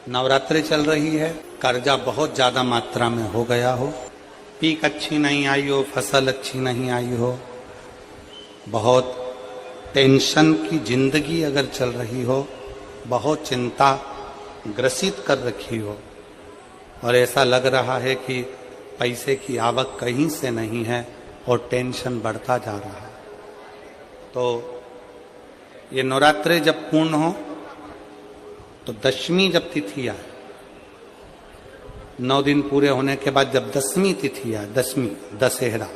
नवरात्रि चल रही है, कर्जा बहुत ज्यादा मात्रा में हो गया हो, पीक अच्छी नहीं आई हो, फसल अच्छी नहीं आई हो, बहुत टेंशन की जिंदगी अगर चल रही हो, बहुत चिंता ग्रसित कर रखी हो और ऐसा लग रहा है कि पैसे की आवक कहीं से नहीं है और टेंशन बढ़ता जा रहा है, तो ये नवरात्रि जब पूर्ण हो तो दशमी जब तिथि आए, 9 दिन पूरे होने के बाद जब दसवीं तिथि आए, दसवीं दशहरा,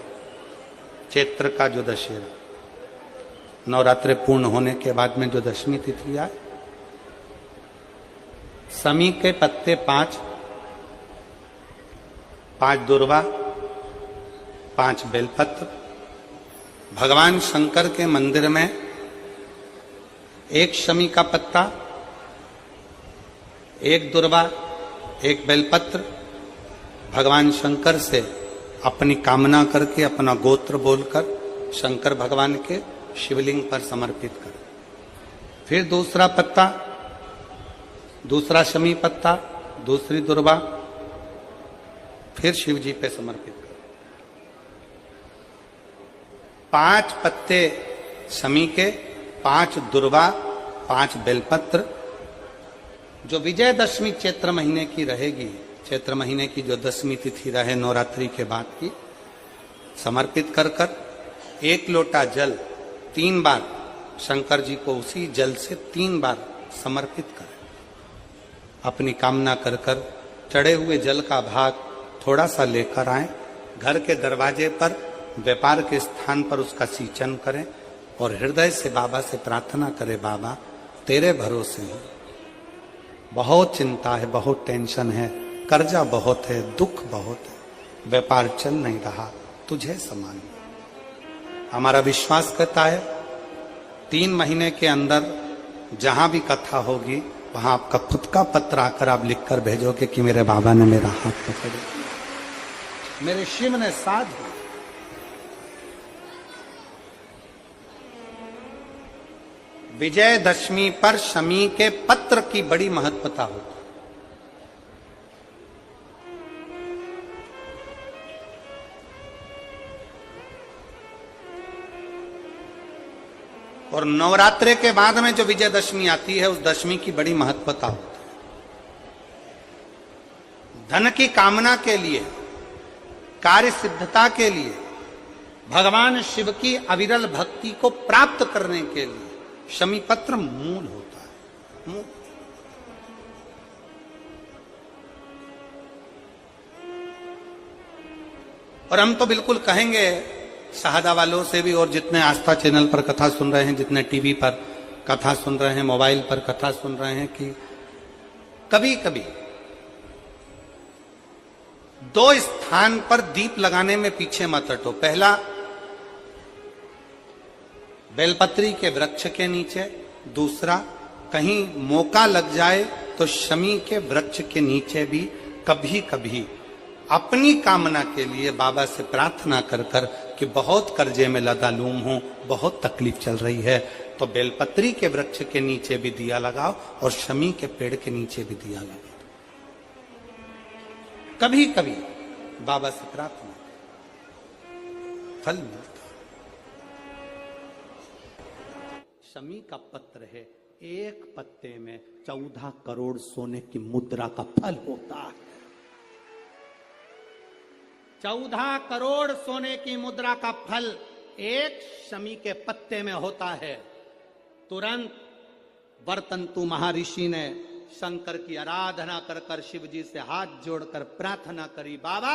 चैत्र का जो दशहरा, नवरात्रि पूर्ण होने के बाद में जो दशमी तिथि आए, समी के पत्ते 5 दुर्वा, 5 बेलपत्र, भगवान शंकर के मंदिर में 1 शमी का पत्ता, 1 दुर्वा, 1 बेलपत्र, भगवान शंकर से अपनी कामना करके, अपना गोत्र बोलकर शंकर भगवान के शिवलिंग पर समर्पित कर। फिर दूसरा पत्ता, दूसरा शमी पत्ता, दूसरी दुर्वा, फिर शिव जी पे समर्पित कर। 5 पत्ते शमी के, 5 दुर्वा, 5 बेलपत्र, जो विजयदशमी चैत्र महीने की रहेगी, चैत्र महीने की जो दसवीं तिथि रहे नवरात्रि के बाद की, समर्पित कर कर 1 लोटा जल 3 बार शंकर जी को उसी जल से 3 बार समर्पित करें। अपनी कामना कर कर चढ़े हुए जल का भाग थोड़ा सा लेकर आए, घर के दरवाजे पर, व्यापार के स्थान पर उसका सिंचन करें और हृदय से बाबा से प्रार्थना करें, बाबा तेरे भरोसे हैं, बहुत चिंता है, बहुत टेंशन है, कर्जा बहुत है, दुख बहुत है, व्यापार चल नहीं रहा, तुझे समान। हमारा विश्वास कहता है 3 महीने के अंदर जहां भी कथा होगी वहां आपका खुद का पत्र आकर आप लिखकर भेजोगे कि मेरे बाबा ने मेरा हाथ पकड़ लिया, मेरे शिव ने साथ दिया। विजयदशमी पर शमी के पत्र की बड़ी महत्वता होती है। और नवरात्रि के बाद में जो विजयदशमी आती है, उस दशमी की बड़ी महत्वता होती है। धन की कामना के लिए, कार्य सिद्धता के लिए, भगवान शिव की अविरल भक्ति को प्राप्त करने के लिए शमी पत्र मूल होता है, मूल। और हम तो बिल्कुल कहेंगे शहादा वालों से भी, और जितने आस्था चैनल पर कथा सुन रहे हैं, जितने टीवी पर कथा सुन रहे हैं, मोबाइल पर कथा सुन रहे हैं, कि कभी कभी 2 स्थान पर दीप लगाने में पीछे मत हटो। पहला, बेलपत्री के वृक्ष के नीचे। दूसरा, कहीं मौका लग जाए तो शमी के वृक्ष के नीचे भी कभी कभी अपनी कामना के लिए बाबा से प्रार्थना कर कर कि बहुत कर्जे में लदालूम हूं, बहुत तकलीफ चल रही है, तो बेलपत्री के वृक्ष के नीचे भी दिया लगाओ और शमी के पेड़ के नीचे भी दिया लगाओ। कभी कभी बाबा से प्रार्थना, फल मिलता। शमी का पत्र है, 1 पत्ते में 14 करोड़ सोने की मुद्रा का फल होता है। 14 करोड़ सोने की मुद्रा का फल 1 शमी के पत्ते में होता है। तुरंत वर्तंतु महर्षि ने शंकर की आराधना कर कर शिव जी से हाथ जोड़कर प्रार्थना करी, बाबा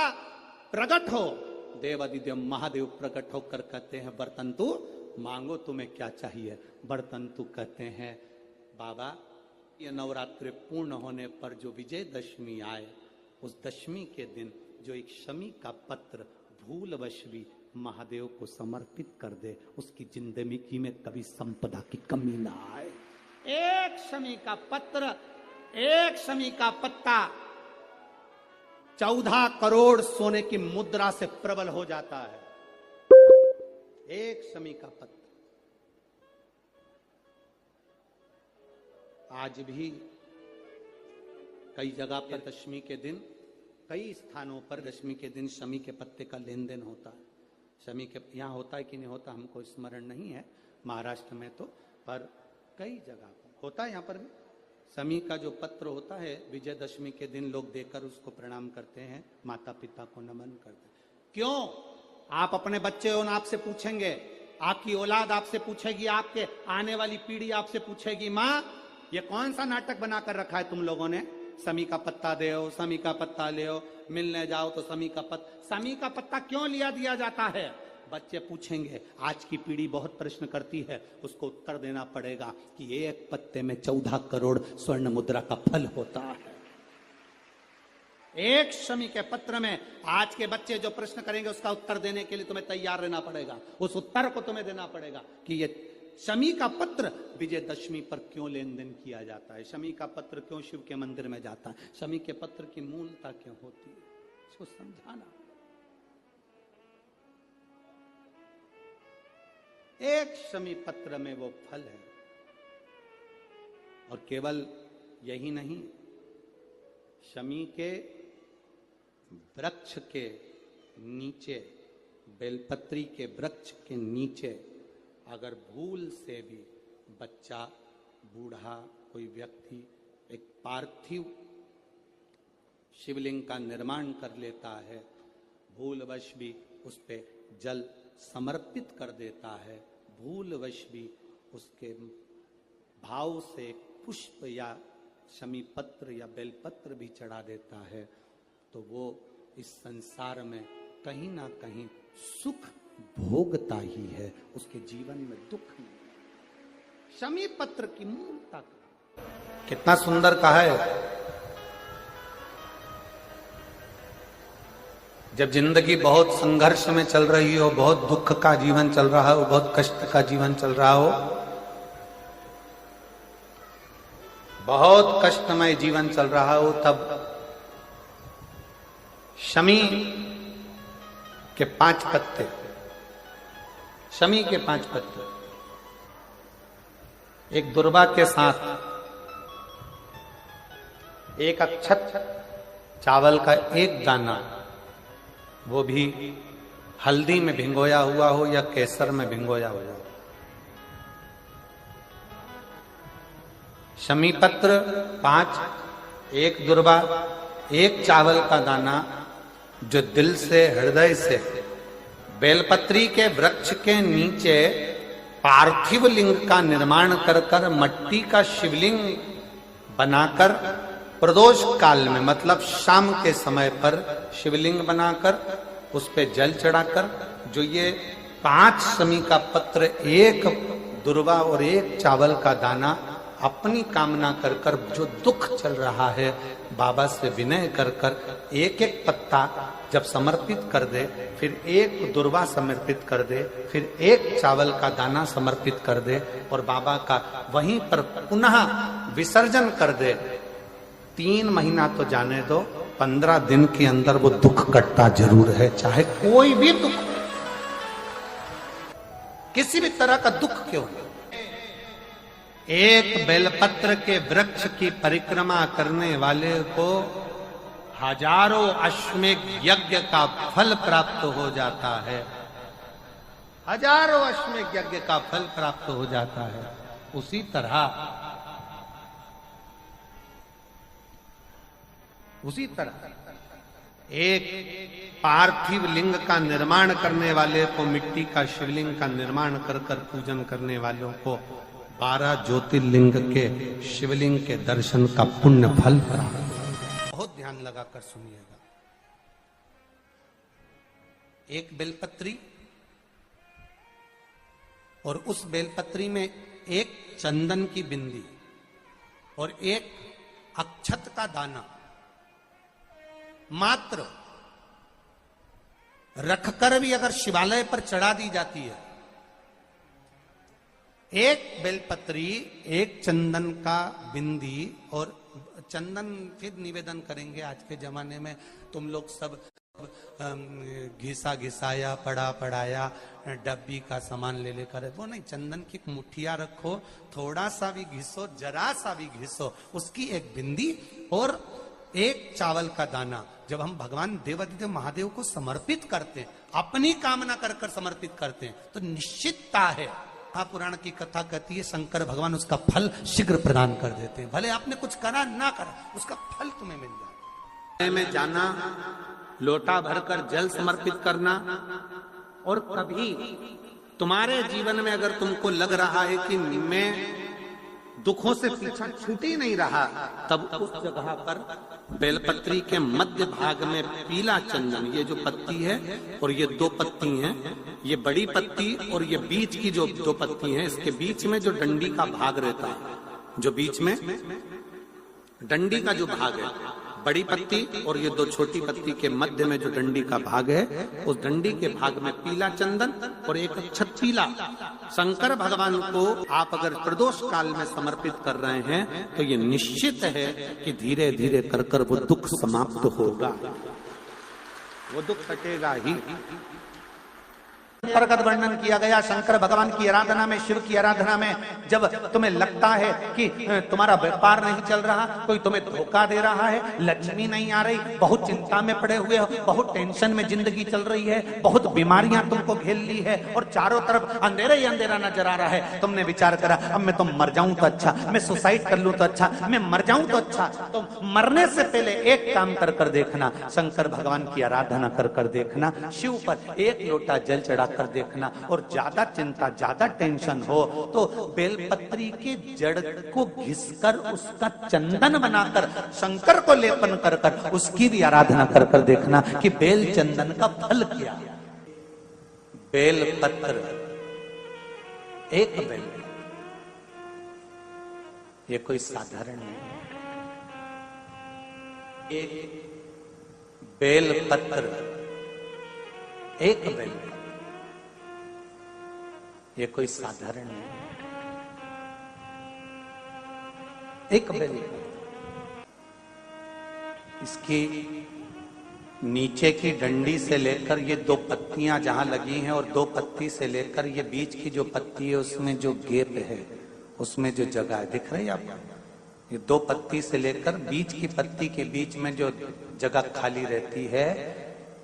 प्रकट हो। देवादिदेव महादेव प्रकट होकर कहते हैं, वर्तंतु मांगो, तुम्हें क्या चाहिए। वर्तंतु कहते हैं, बाबा ये नवरात्रि पूर्ण होने पर जो विजयदशमी आए, उस दशमी के दिन जो 1 शमी का पत्र भूलवश भी महादेव को समर्पित कर दे, उसकी जिंदगी में कभी संपदा की कमी ना आए। 1 शमी का पत्र, 1 शमी का पत्ता 14 करोड़ सोने की मुद्रा से प्रबल हो जाता है। 1 शमी का पत्र। आज भी कई जगह पर दशमी के दिन, कई स्थानों पर दशमी के दिन शमी के पत्ते का लेन देन होता है। शमी के यहाँ होता है कि नहीं होता हमको स्मरण नहीं है, महाराष्ट्र में तो, पर कई जगह पर होता है। यहाँ पर भी शमी का जो पत्र होता है विजयदशमी के दिन लोग देकर उसको प्रणाम करते हैं, माता पिता को नमन करते हैं। क्यों? आप अपने बच्चे हो, आपसे पूछेंगे, आपकी औलाद आपसे पूछेगी, आपके आने वाली पीढ़ी आपसे पूछेगी, माँ ये कौन सा नाटक बनाकर रखा है तुम लोगों ने? शमी का पत्ता दे, शमी का पत्ता ले, मिलने जाओ तो शमी का पत्ता क्यों लिया दिया जाता है? बच्चे पूछेंगे। आज की पीढ़ी बहुत प्रश्न करती है, उसको उत्तर देना पड़ेगा कि एक पत्ते में 14 करोड़ स्वर्ण मुद्रा का फल होता है। एक शमी के पत्र में आज के बच्चे जो प्रश्न करेंगे उसका उत्तर देने के लिए तुम्हें तैयार रहना पड़ेगा। उस उत्तर को तुम्हें देना पड़ेगा कि ये शमी का पत्र विजयदशमी पर क्यों लेन देन किया जाता है, शमी का पत्र क्यों शिव के मंदिर में जाता है, शमी के पत्र की मूलता क्यों होती है, इसको समझाना। एक शमी पत्र में वो फल है। और केवल यही नहीं, शमी के वृक्ष के नीचे, बेलपत्री के वृक्ष के नीचे अगर भूल से भी बच्चा, बूढ़ा, कोई व्यक्ति एक पार्थिव शिवलिंग का निर्माण कर लेता है, भूलवश भी उस पे जल समर्पित कर देता है, भूलवश भी उसके भाव से पुष्प या शमी पत्र या बेलपत्र भी चढ़ा देता है, तो वो इस संसार में कहीं ना कहीं सुख भोगता ही है, उसके जीवन में दुख नहीं। शमी पत्र की मूलता कितना सुंदर कहा है। जब जिंदगी बहुत संघर्ष में चल रही हो, बहुत दुख का जीवन चल रहा हो, बहुत कष्ट का जीवन चल रहा हो, बहुत कष्टमय जीवन चल रहा हो, तब शमी के 5 पत्ते, शमी के 5 पत्ते एक दुर्वा के साथ, एक अक्षत चावल का एक दाना, वो भी हल्दी में भिंगोया हुआ हो या केसर में भिंगोया हुआ हो, शमी पत्र 5, एक दुर्वा, एक चावल का दाना, जो दिल से, हृदय से बेलपत्री के वृक्ष के नीचे पार्थिव लिंग का निर्माण कर कर, मट्टी का शिवलिंग बनाकर, प्रदोष काल में मतलब शाम के समय पर शिवलिंग बनाकर उस पे जल चढ़ाकर, जो ये 5 शमी का पत्र, एक दुर्वा और एक चावल का दाना अपनी कामना कर कर, जो दुख चल रहा है बाबा से विनय कर कर एक एक पत्ता जब समर्पित कर दे, फिर एक दुर्वा समर्पित कर दे, फिर एक चावल का दाना समर्पित कर दे और बाबा का वहीं पर पुनः विसर्जन कर दे, 3 महीना तो जाने दो, 15 दिन के अंदर वो दुख कटता जरूर है, चाहे कोई भी दुख, किसी भी तरह का दुख क्यों। एक बेलपत्र के वृक्ष की परिक्रमा करने वाले को हजारों अश्वमेध यज्ञ का फल प्राप्त हो जाता है, हजारों अश्वमेध यज्ञ का फल प्राप्त हो जाता है। उसी तरह एक पार्थिव लिंग का निर्माण करने वाले को, मिट्टी का शिवलिंग का निर्माण कर कर पूजन करने वालों को 12 ज्योतिर्लिंग के शिवलिंग के दर्शन का पुण्य फल प्राप्त। बहुत ध्यान लगाकर सुनिएगा। एक बेलपत्री और उस बेलपत्री में एक चंदन की बिंदी और एक अक्षत का दाना मात्र रखकर भी अगर शिवालय पर चढ़ा दी जाती है, एक बेलपत्री, एक चंदन का बिंदी, और चंदन फिर निवेदन करेंगे। आज के जमाने में तुम लोग सब घिसा घिसाया, पड़ा पड़ाया, डब्बी का सामान ले लेकर, वो नहीं, चंदन की मुठिया रखो, थोड़ा सा भी घिसो, जरा सा भी घिसो, उसकी एक बिंदी और एक चावल का दाना जब हम भगवान देवादिदेव महादेव को समर्पित करते हैं, अपनी कामना कर कर समर्पित करते हैं, तो निश्चितता है। महापुराण की कथा कहती है शंकर भगवान उसका फल शीघ्र प्रदान कर देते हैं। भले आपने कुछ करा ना करा, उसका फल तुम्हें मिल जाए। में जाना, लोटा भरकर जल समर्पित करना, और कभी तुम्हारे जीवन में अगर तुमको लग रहा है कि मैं दुखों से पीछा छूट ही नहीं रहा, तब उस जगह पर बेलपत्री के मध्य भाग में पीला चंदन, ये जो पत्ती है और ये दो पत्ती हैं, ये बड़ी पत्ती और ये बीच की जो दो पत्ती हैं, इसके बीच में जो डंडी का भाग रहता है, जो बीच में डंडी का जो भाग है, बड़ी पत्ती और ये दो छोटी पत्ती के मध्य में जो डंडी का भाग है, उस डंडी के भाग में पीला चंदन और एक छत्तीला शंकर भगवान को आप अगर प्रदोष काल में समर्पित कर रहे हैं, तो ये निश्चित है कि धीरे धीरे कर कर वो दुख समाप्त होगा, वो दुख हटेगा ही। प्रकट वर्णन किया गया शंकर भगवान की आराधना में, शिव की आराधना में। जब तुम्हें लगता है कि तुम्हारा व्यापार नहीं चल रहा, कोई तुम्हें धोखा दे रहा है, लक्ष्मी नहीं आ रही, बहुत चिंता में पड़े हुए हो, बहुत टेंशन में जिंदगी चल रही है, बहुत बीमारियां तुमको घेर ली है और चारों तरफ अंधेरा ही अंधेरा नजर आ रहा है, तुमने विचार करा अब मैं तो मर जाऊं तो अच्छा, मैं सुसाइड कर लूं तो अच्छा, मैं मर जाऊं तो अच्छा। तो मरने से पहले एक काम कर कर देखना, शंकर भगवान की आराधना कर कर देखना, शिव पर एक लोटा जल चढ़ा कर देखना, और ज्यादा चिंता ज्यादा टेंशन हो तो बेलपत्री के जड़ को घिसकर उसका चंदन बनाकर शंकर को लेपन कर कर उसकी भी आराधना कर कर देखना कि बेल चंदन का फल क्या। बेलपत्र, एक बेल, ये कोई साधारण नहीं, एक बेलपत्र, एक बेल, ये कोई साधारण नहीं, एक बेल। इसकी नीचे की डंडी से लेकर ये दो पत्तियां जहां लगी हैं, और दो पत्ती से लेकर ये बीच की जो पत्ती है उसमें जो गैप है, उसमें जो जगह है, दिख रही है आपको? ये दो पत्ती से लेकर बीच की पत्ती के बीच में जो जगह खाली रहती है,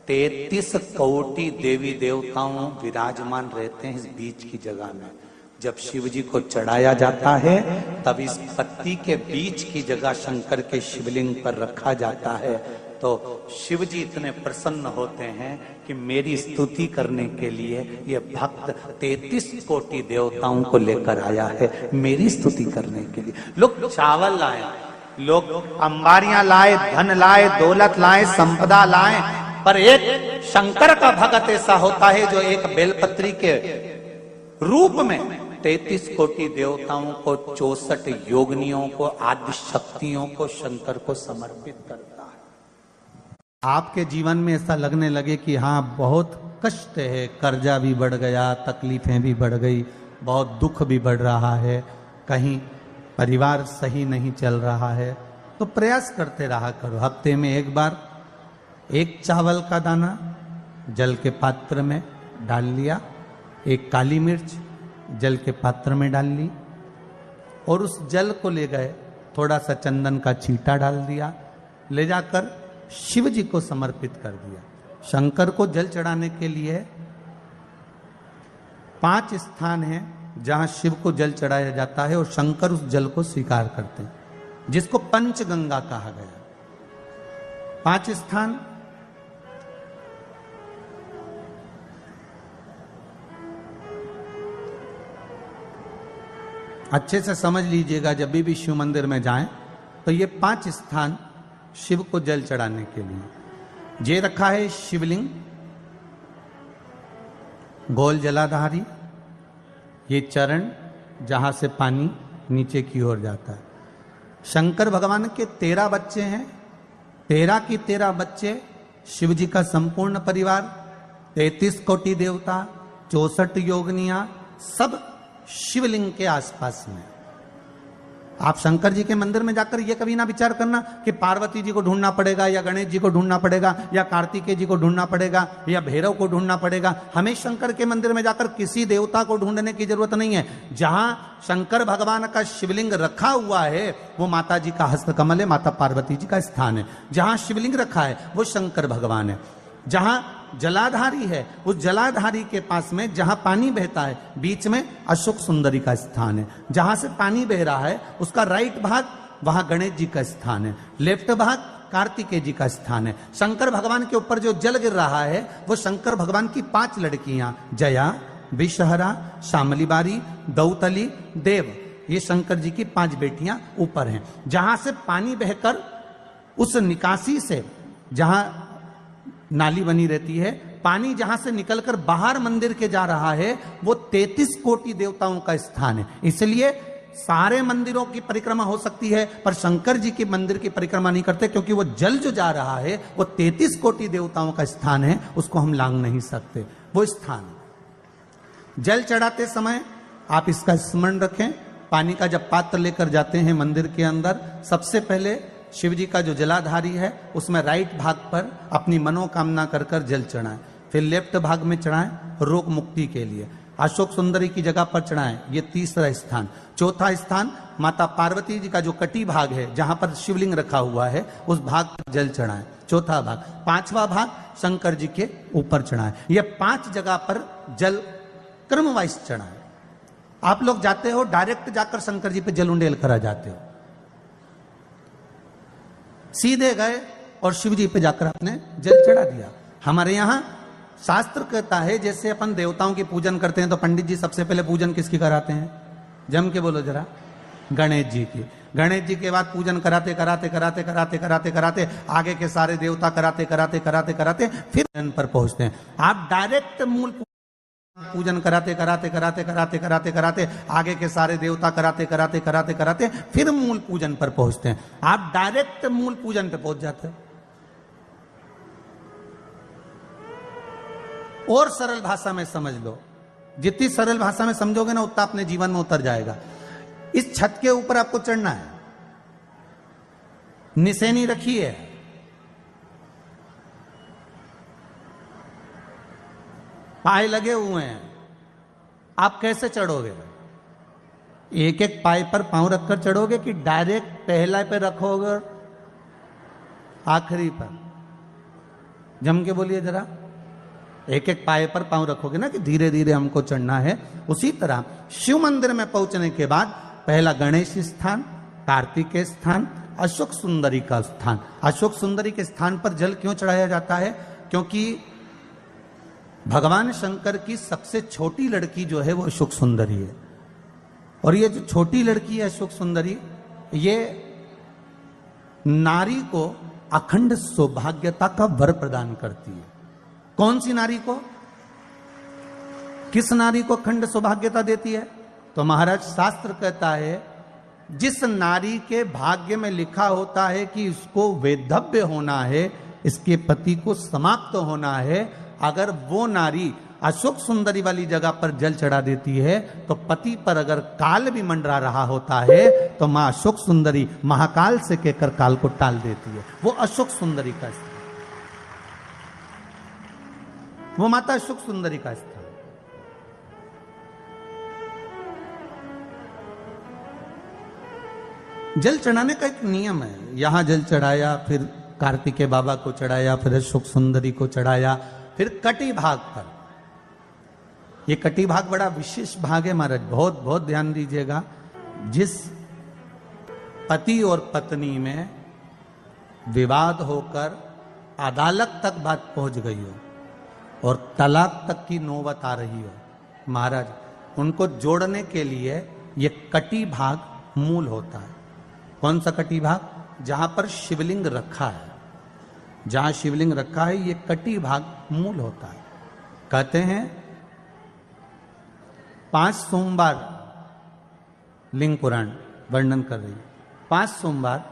33 कोटि देवी देवताओं विराजमान रहते हैं इस बीच की जगह में। जब शिव जी को चढ़ाया जाता है तब इस पत्ती के बीच की जगह शंकर के शिवलिंग पर रखा जाता है, तो शिव जी इतने प्रसन्न होते हैं कि मेरी स्तुति करने के लिए ये भक्त 33 कोटि देवताओं को लेकर आया है, मेरी स्तुति करने के लिए। लोग चावल लाए, लोग अंबारियां लाए, धन लाए, दौलत लाए, संपदा लाए, पर एक शंकर का भक्त ऐसा होता है जो एक बेलपत्री के रूप में 33 कोटि देवताओं को, 64 योगिनियों को, आदि शक्तियों को शंकर को समर्पित करता है। आपके जीवन में ऐसा लगने लगे कि हाँ बहुत कष्ट है, कर्जा भी बढ़ गया, तकलीफें भी बढ़ गई, बहुत दुख भी बढ़ रहा है, कहीं परिवार सही नहीं चल रहा है, तो प्रयास करते रहा करो। हफ्ते में एक बार एक चावल का दाना जल के पात्र में डाल लिया, एक काली मिर्च जल के पात्र में डाल ली, और उस जल को ले गए, थोड़ा सा चंदन का छींटा डाल दिया, ले जाकर शिव जी को समर्पित कर दिया। शंकर को जल चढ़ाने के लिए 5 स्थान हैं जहां शिव को जल चढ़ाया जाता है, और शंकर उस जल को स्वीकार करते हैं, जिसको पंचगंगा कहा गया। 5 स्थान, अच्छे से समझ लीजिएगा, जब भी शिव मंदिर में जाएं तो ये 5 स्थान शिव को जल चढ़ाने के लिए जे रखा है। शिवलिंग, गोल जलाधारी, ये चरण जहां से पानी नीचे की ओर जाता है। शंकर भगवान के 13 बच्चे हैं, 13 की 13 बच्चे, शिव जी का संपूर्ण परिवार, 33 कोटि देवता, 64 योगिनियां, सब शिवलिंग के आसपास में। आप शंकर जी के मंदिर में जाकर ये कभी ना विचार करना कि पार्वती जी को ढूंढना पड़ेगा या गणेश जी को ढूंढना पड़ेगा या कार्तिकेय जी को ढूंढना पड़ेगा या भैरव को ढूंढना पड़ेगा। हमें शंकर के मंदिर में जाकर किसी देवता को ढूंढने की जरूरत नहीं है। जहां शंकर भगवान का शिवलिंग रखा हुआ है वो माता जी का हस्तकमल है, माता पार्वती जी का स्थान है। जहां शिवलिंग रखा है वो शंकर भगवान है। जहां जलाधारी है उस जलाधारी के पास में जहां पानी बहता है बीच में अशोक सुंदरी का स्थान है। जहां से पानी बह रहा है उसका राइट भाग वहां गणेश जी का स्थान है, लेफ्ट भाग कार्तिकेय जी का स्थान है। शंकर भगवान के ऊपर जो जल गिर रहा है वो शंकर भगवान की 5 लड़कियां जया, विषहरा, शामली बारी, दौतली, देव, ये शंकर जी की 5 बेटियां ऊपर हैं। जहां से पानी बहकर उस निकासी से जहां नाली बनी रहती है, पानी जहां से निकलकर बाहर मंदिर के जा रहा है वो 33 कोटि देवताओं का स्थान है। इसलिए सारे मंदिरों की परिक्रमा हो सकती है पर शंकर जी के मंदिर की परिक्रमा नहीं करते, क्योंकि वो जल जो जा रहा है वो 33 कोटि देवताओं का स्थान है, उसको हम लांघ नहीं सकते। वो स्थान जल चढ़ाते समय आप इसका स्मरण रखें। पानी का जब पात्र लेकर जाते हैं मंदिर के अंदर, सबसे पहले शिव जी का जो जलाधारी है उसमें राइट भाग पर अपनी मनोकामना कर कर जल चढ़ाएं, फिर लेफ्ट भाग में चढ़ाएं रोग मुक्ति के लिए। अशोक सुंदरी की जगह पर चढ़ाएं, ये तीसरा स्थान। चौथा स्थान माता पार्वती जी का जो कटी भाग है जहां पर शिवलिंग रखा हुआ है उस भाग पर जल चढ़ाएं, चौथा भाग। 5वां भाग शंकर जी के ऊपर चढ़ाएं। ये 5 जगह पर जल क्रम वाइज चढ़ाएं। आप लोग जाते हो डायरेक्ट जाकर शंकर जी पे जल उंडेल करा जाते हो, सीधे गए और शिव जी पे जाकर आपने जल चढ़ा दिया। हमारे यहां शास्त्र कहता है जैसे अपन देवताओं की पूजन करते हैं तो पंडित जी सबसे पहले पूजन किसकी कराते हैं? जम के बोलो जरा, गणेश जी की। गणेश जी के बाद पूजन कराते कराते कराते कराते कराते कराते आगे के सारे देवता कराते कराते कराते कराते फिर इन पर पहुंचते हैं। आप डायरेक्ट मूल पूजन कराते कराते कराते कराते कराते कराते आगे के सारे देवता कराते कराते कराते कराते फिर मूल पूजन पर पहुंचते हैं। आप डायरेक्ट मूल पूजन पे पहुंच जाते हैं। और सरल भाषा में समझ लो, जितनी सरल भाषा में समझोगे ना उतना अपने जीवन में उतर जाएगा। इस छत के ऊपर आपको चढ़ना है, निशानी रखी है, पाए लगे हुए हैं, आप कैसे चढ़ोगे? एक एक पाए पर पांव रखकर चढ़ोगे कि डायरेक्ट पहला पे रखोगे आखिरी पर? जम के बोलिए जरा, एक एक पाए पर पांव रखोगे ना कि धीरे धीरे हमको चढ़ना है। उसी तरह शिव मंदिर में पहुंचने के बाद पहला गणेश स्थान, कार्तिकेय स्थान, अशोक सुंदरी का स्थान। अशोक सुंदरी के स्थान पर जल क्यों चढ़ाया जाता है? क्योंकि भगवान शंकर की सबसे छोटी लड़की जो है वो अशोक सुंदरी है। और ये जो छोटी लड़की है अशोक सुंदरी, ये नारी को अखंड सौभाग्यता का वर प्रदान करती है। कौन सी नारी को? किस नारी को अखंड सौभाग्यता देती है? तो महाराज शास्त्र कहता है जिस नारी के भाग्य में लिखा होता है कि इसको वैधव्य होना है, इसके पति को समाप्त होना है, अगर वो नारी अशोक सुंदरी वाली जगह पर जल चढ़ा देती है तो पति पर अगर काल भी मंडरा रहा होता है तो मां अशोक सुंदरी महाकाल से कहकर काल को टाल देती है। वो अशोक सुंदरी का स्थान, वो माता अशोक सुंदरी का स्थान। जल चढ़ाने का एक नियम है। यहां जल चढ़ाया, फिर कार्तिकेय बाबा को चढ़ाया, फिर अशोक सुंदरी को चढ़ाया, फिर कटी भाग पर। ये कटी भाग बड़ा विशेष भाग है महाराज, बहुत बहुत ध्यान दीजिएगा। जिस पति और पत्नी में विवाद होकर अदालत तक बात पहुंच गई हो और तलाक तक की नौबत आ रही हो, महाराज उनको जोड़ने के लिए ये कटी भाग मूल होता है। कौन सा कटी भाग? जहां पर शिवलिंग रखा है, जहां शिवलिंग रखा है ये कटी भाग मूल होता है। कहते हैं 5 सोमवार लिंग पुराण वर्णन कर रही है। 5 सोमवार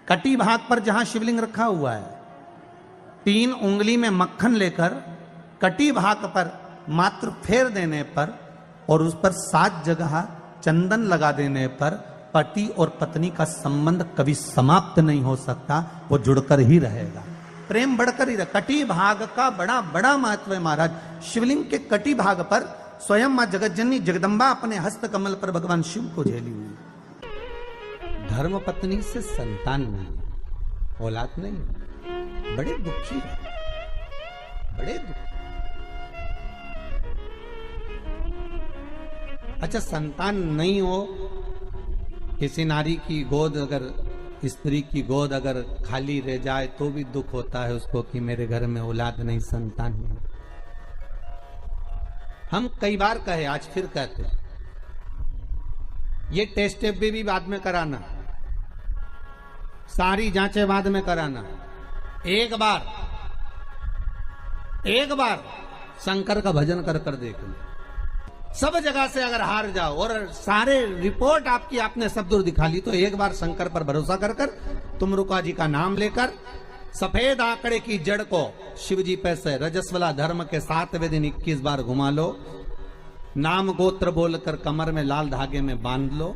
कटी भाग पर जहां शिवलिंग रखा हुआ है, 3 उंगली में मक्खन लेकर कटी भाग पर मात्र फेर देने पर और उस पर 7 जगह चंदन लगा देने पर पति और पत्नी का संबंध कभी समाप्त नहीं हो सकता, वो जुड़कर ही रहेगा, प्रेम बढ़कर ही रहेगा। कटी भाग का बड़ा बड़ा महत्व है महाराज। शिवलिंग के कटी भाग पर स्वयं मां जगतजननी जगदम्बा अपने हस्त कमल पर भगवान शिव को झेली हुई। धर्म पत्नी से संतान नहीं, औलाद नहीं, बड़े दुखी है, बड़े दुखी। अच्छा, संतान नहीं हो, किसी नारी की गोद अगर, स्त्री की गोद अगर खाली रह जाए तो भी दुख होता है उसको कि मेरे घर में औलाद नहीं, संतान नहीं। हम कई बार कहे, आज फिर कहते हैं, ये टेस्ट भी बाद में कराना, सारी जांचें बाद में कराना। एक बार शंकर का भजन कर कर देख लो। सब जगह से अगर हार जाओ और सारे रिपोर्ट आपकी आपने सब दूर दिखा ली, तो एक बार शंकर पर भरोसा कर कर तुमरुका जी का नाम लेकर सफेद आंकड़े की जड़ को शिवजी पे से रजस्वला धर्म के 7वें दिन 21 बार घुमा लो। नाम गोत्र बोलकर कमर में लाल धागे में बांध लो।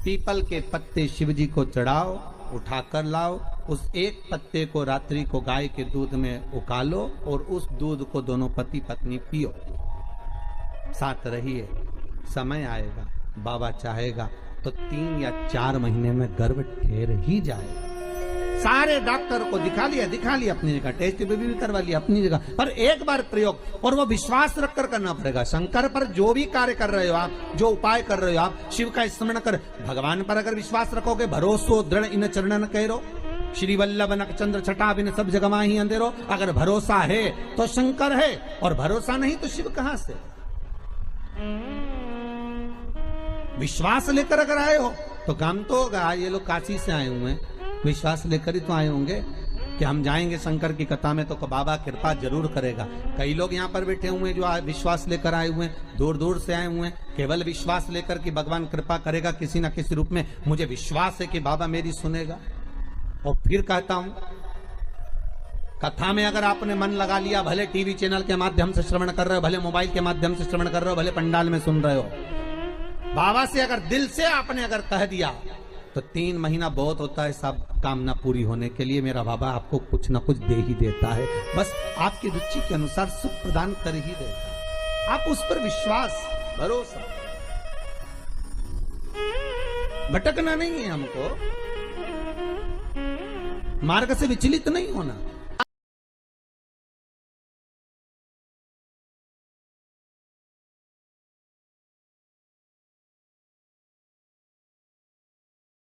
पीपल के पत्ते शिवजी को चढ़ाओ, उठाकर लाओ। उस एक पत्ते को रात्रि को गाय के दूध में उकालो और उस दूध को दोनों पति पत्नी पियो। साथ रहिए, समय आएगा, बाबा चाहेगा तो 3 या 4 महीने में गर्भ ठहर ही जाएगा। सारे डॉक्टर को दिखा लिया अपनी जगह, टेस्ट भी करवा लिया अपनी जगह, पर एक बार प्रयोग, और वो विश्वास रखकर करना पड़ेगा। शंकर पर जो भी कार्य कर रहे हो आप, जो उपाय कर रहे हो आप, शिव का स्मरण कर, भगवान पर अगर विश्वास रखोगे, भरोसो दृढ़ इन चरणन करो, श्री वल्लभ नख चंद्र छटा बिन सब जगमा ही अंधेरो। अगर भरोसा है तो शंकर है, और भरोसा नहीं तो शिव कहां से। विश्वास लेकर अगर आए हो तो काम तो होगा। ये लोग काशी से आए हुए हैं, विश्वास लेकर ही तो आए होंगे कि हम जाएंगे शंकर की कथा में तो बाबा कृपा जरूर करेगा। कई लोग यहाँ पर बैठे हुए हैं जो विश्वास लेकर आए हुए हैं, दूर दूर से आए हुए हैं, केवल विश्वास लेकर कि भगवान कृपा करेगा किसी न किसी रूप में, मुझे विश्वास है कि बाबा मेरी सुनेगा। और फिर कहता हूं, कथा में अगर आपने मन लगा लिया, भले टीवी चैनल के माध्यम से श्रवण कर रहे हो, भले मोबाइल के माध्यम से श्रवण कर रहे हो, भले पंडाल में सुन रहे हो, बाबा से अगर दिल से आपने अगर कह दिया तो 3 महीना बहुत होता है सब कामना पूरी होने के लिए। मेरा बाबा आपको कुछ ना कुछ दे ही देता है, बस आपकी रुचि के अनुसार सुख प्रदान कर ही देता है। आप उस पर विश्वास, भरोसा, भटकना नहीं है हमको, मार्ग से विचलित नहीं होना।